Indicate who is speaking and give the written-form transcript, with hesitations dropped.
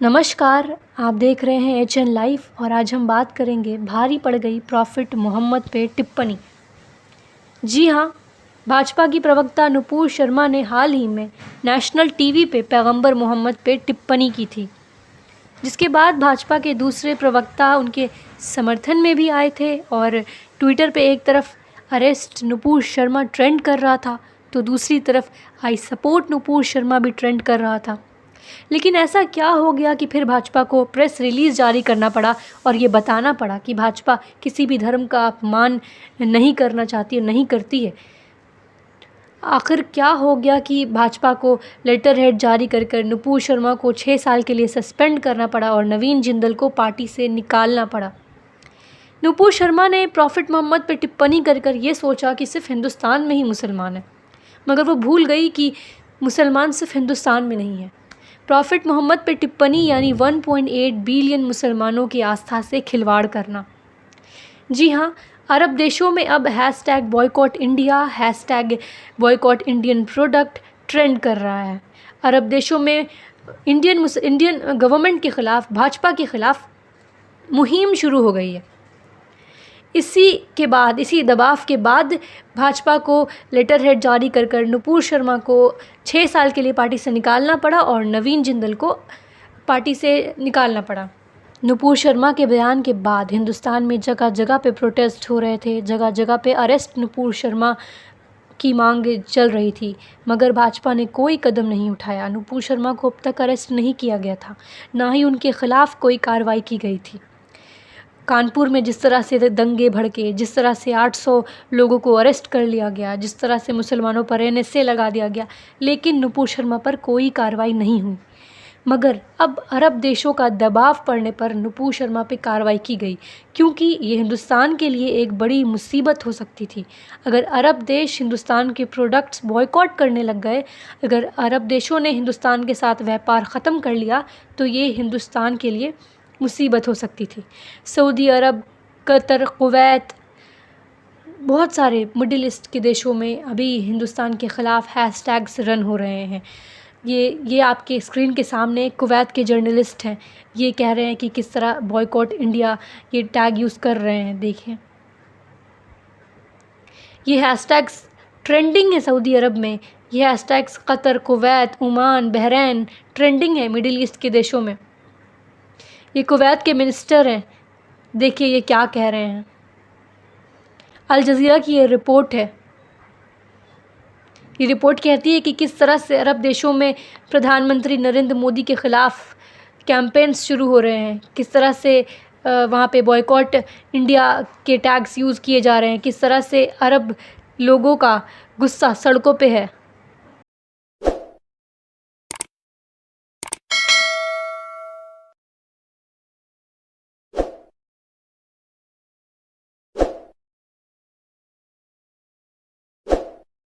Speaker 1: नमस्कार, आप देख रहे हैं एच एन लाइव और आज हम बात करेंगे भारी पड़ गई प्रॉफिट मोहम्मद पे टिप्पणी। जी हाँ, भाजपा की प्रवक्ता नुपुर शर्मा ने हाल ही में नेशनल टीवी पे पैगंबर मोहम्मद पे टिप्पणी की थी, जिसके बाद भाजपा के दूसरे प्रवक्ता उनके समर्थन में भी आए थे और ट्विटर पे एक तरफ अरेस्ट नुपुर शर्मा ट्रेंड कर रहा था तो दूसरी तरफ आई सपोर्ट नुपुर शर्मा भी ट्रेंड कर रहा था। लेकिन ऐसा क्या हो गया कि फिर भाजपा को प्रेस रिलीज़ जारी करना पड़ा और ये बताना पड़ा कि भाजपा किसी भी धर्म का अपमान नहीं करना चाहती है, नहीं करती है। आखिर क्या हो गया कि भाजपा को लेटर हेड जारी कर नुपुर शर्मा को 6 साल के लिए सस्पेंड करना पड़ा और नवीन जिंदल को पार्टी से निकालना पड़ा। नुपुर शर्मा ने प्रॉफिट मोहम्मद पर टिप्पणी कर ये सोचा कि सिर्फ हिंदुस्तान में ही मुसलमान है, मगर वो भूल गई कि मुसलमान सिर्फ हिंदुस्तान में नहीं है। प्रॉफिट मोहम्मद पे टिप्पणी यानी 1.8 बिलियन मुसलमानों की आस्था से खिलवाड़ करना। जी हाँ, अरब देशों में अब hashtag boycott India, hashtag boycott Indian product trend कर रहा है। अरब देशों में इंडियन गवर्नमेंट के ख़िलाफ़, भाजपा के ख़िलाफ़ मुहिम शुरू हो गई है। इसी दबाव के बाद भाजपा को लेटर हेड जारी कर नुपुर शर्मा को 6 साल के लिए पार्टी से निकालना पड़ा और नवीन जिंदल को पार्टी से निकालना पड़ा। नुपुर शर्मा के बयान के बाद हिंदुस्तान में जगह जगह पे प्रोटेस्ट हो रहे थे, जगह जगह पे अरेस्ट नुपुर शर्मा की मांग चल रही थी, मगर भाजपा ने कोई कदम नहीं उठाया। नुपुर शर्मा को अब तक अरेस्ट नहीं किया गया था, ना ही उनके खिलाफ़ कोई कार्रवाई की गई थी। कानपुर में जिस तरह से दंगे भड़के, जिस तरह से 800 लोगों को अरेस्ट कर लिया गया, जिस तरह से मुसलमानों पर एनएसए लगा दिया गया, लेकिन नुपुर शर्मा पर कोई कार्रवाई नहीं हुई। मगर अब अरब देशों का दबाव पड़ने पर नुपुर शर्मा पे कार्रवाई की गई, क्योंकि ये हिंदुस्तान के लिए एक बड़ी मुसीबत हो सकती थी। अगर अरब देश हिंदुस्तान के प्रोडक्ट्स बॉयकॉट करने लग गए, अगर अरब देशों ने हिंदुस्तान के साथ व्यापार ख़त्म कर लिया, तो ये हिंदुस्तान के लिए मुसीबत हो सकती थी। सऊदी अरब, कतर, कुवैत, बहुत सारे मिडिल ईस्ट के देशों में अभी हिंदुस्तान के ख़िलाफ़ हैशटैग्स रन हो रहे हैं। ये आपके स्क्रीन के सामने कुवैत के जर्नलिस्ट हैं, ये कह रहे हैं कि किस तरह बॉयकॉट इंडिया ये टैग यूज़ कर रहे हैं। देखें, ये हैशटैग्स ट्रेंडिंग है सऊदी अरब में, ये hashtags Qatar, Kuwait, Oman, Bahrain trending है मिडिल ईस्ट के देशों में। ये कुवैत के मिनिस्टर हैं, देखिए ये क्या कह रहे हैं। अल जज़ीरा की ये रिपोर्ट है। ये रिपोर्ट कहती है कि किस तरह से अरब देशों में प्रधानमंत्री नरेंद्र मोदी के ख़िलाफ़ कैंपेन्स शुरू हो रहे हैं, किस तरह से वहाँ पे बॉयकॉट इंडिया के टैग्स यूज़ किए जा रहे हैं, किस तरह से अरब लोगों का गुस्सा सड़कों पे है।